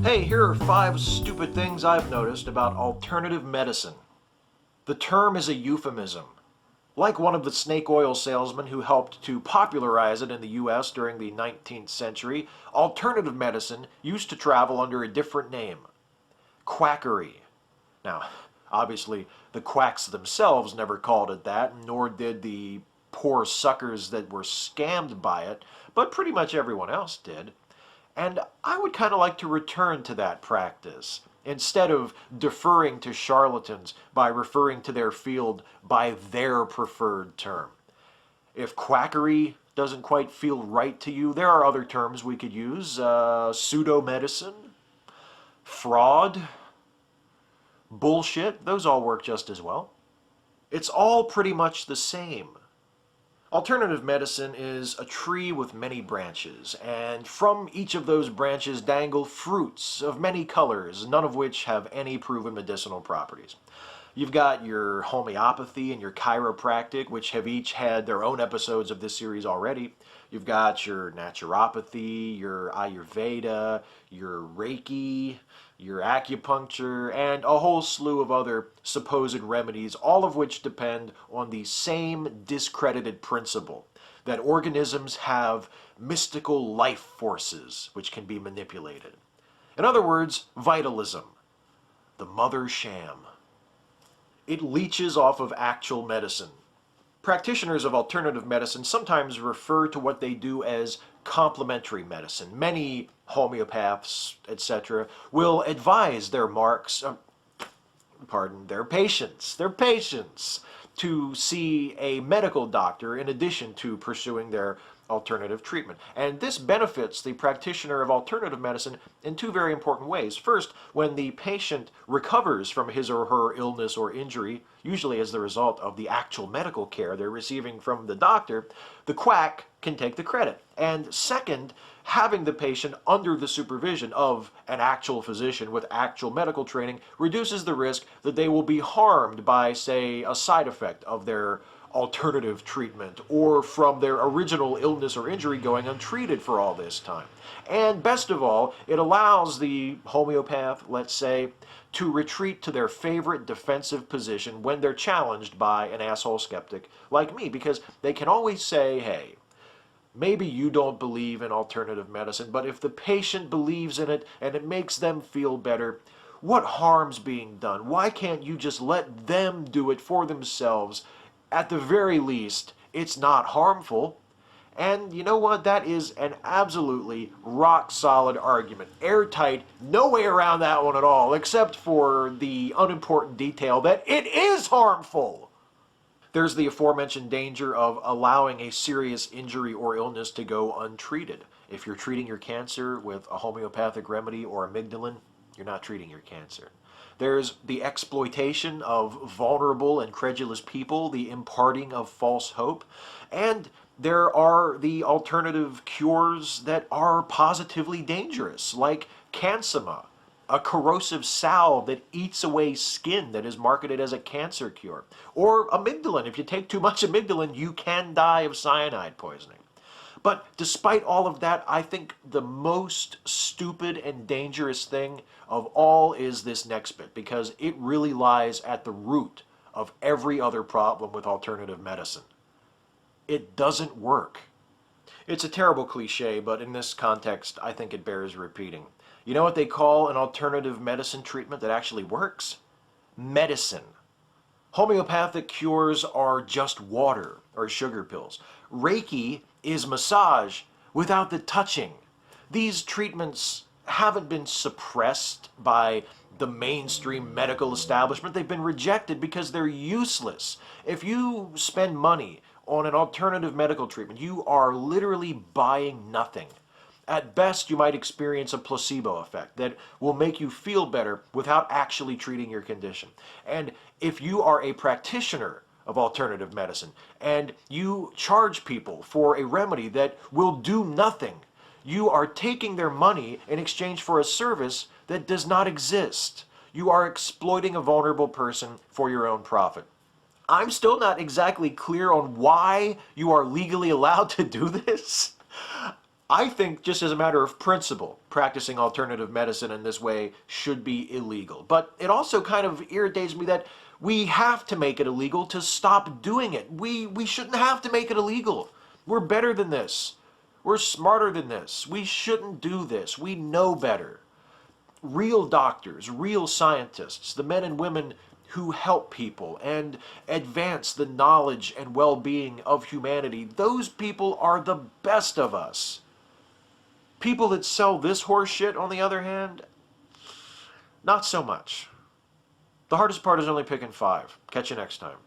Hey, here are 5 stupid things I've noticed about alternative medicine. The term is a euphemism. Like one of the snake oil salesmen who helped to popularize it in the US during the 19th century, alternative medicine used to travel under a different name: quackery. Now, obviously, the quacks themselves never called it that, nor did the poor suckers that were scammed by it, but pretty much everyone else did. And I would kind of like to return to that practice, instead of deferring to charlatans by referring to their field by their preferred term. If quackery doesn't quite feel right to you, there are other terms we could use: pseudo-medicine, fraud, bullshit. Those all work just as well. It's all pretty much the same. Alternative medicine is a tree with many branches, and from each of those branches dangle fruits of many colors, none of which have any proven medicinal properties. You've got your homeopathy and your chiropractic, which have each had their own episodes of this series already. You've got your naturopathy, your Ayurveda, your Reiki, your acupuncture, and a whole slew of other supposed remedies, all of which depend on the same discredited principle that organisms have mystical life forces which can be manipulated. In other words, vitalism, the mother sham. It leeches off of actual medicine. Practitioners of alternative medicine sometimes refer to what they do as complementary medicine. Many homeopaths, etc., will advise their their patients to see a medical doctor in addition to pursuing their alternative treatment. And this benefits the practitioner of alternative medicine in 2 very important ways. First, when the patient recovers from his or her illness or injury, usually as the result of the actual medical care they're receiving from the doctor, the quack can take the credit. And second, having the patient under the supervision of an actual physician with actual medical training reduces the risk that they will be harmed by, say, a side effect of their alternative treatment, or from their original illness or injury going untreated for all this time. And best of all, it allows the homeopath, let's say, to retreat to their favorite defensive position when they're challenged by an asshole skeptic like me, because they can always say, hey, maybe you don't believe in alternative medicine, but if the patient believes in it and it makes them feel better, what harm's being done? Why can't you just let them do it for themselves? At the very least, it's not harmful. And you know what? That is an absolutely rock-solid argument. Airtight, no way around that one at all, except for the unimportant detail that it is harmful. There's the aforementioned danger of allowing a serious injury or illness to go untreated. If you're treating your cancer with a homeopathic remedy or amygdalin, you're not treating your cancer. There's the exploitation of vulnerable and credulous people, the imparting of false hope, and there are the alternative cures that are positively dangerous, like Cansima, a corrosive salve that eats away skin that is marketed as a cancer cure, or amygdalin. If you take too much amygdalin, you can die of cyanide poisoning. But despite all of that, I think the most stupid and dangerous thing of all is this next bit, because it really lies at the root of every other problem with alternative medicine. It doesn't work. It's a terrible cliche, but in this context, I think it bears repeating. You know what they call an alternative medicine treatment that actually works? Medicine. Homeopathic cures are just water or sugar pills. Reiki is massage without the touching. These treatments haven't been suppressed by the mainstream medical establishment. They've been rejected because they're useless. If you spend money on an alternative medical treatment, you are literally buying nothing. At best, you might experience a placebo effect that will make you feel better without actually treating your condition. And if you are a practitioner of alternative medicine and you charge people for a remedy that will do nothing, you are taking their money in exchange for a service that does not exist. You are exploiting a vulnerable person for your own profit. I'm still not exactly clear on why you are legally allowed to do this. I think just as a matter of principle, practicing alternative medicine in this way should be illegal. But it also kind of irritates me that we have to make it illegal to stop doing it. We shouldn't have to make it illegal. We're better than this. We're smarter than this. We shouldn't do this. We know better. Real doctors, real scientists, the men and women who help people and advance the knowledge and well-being of humanity, those people are the best of us. People that sell this horse shit, on the other hand, not so much. The hardest part is only picking five. Catch you next time.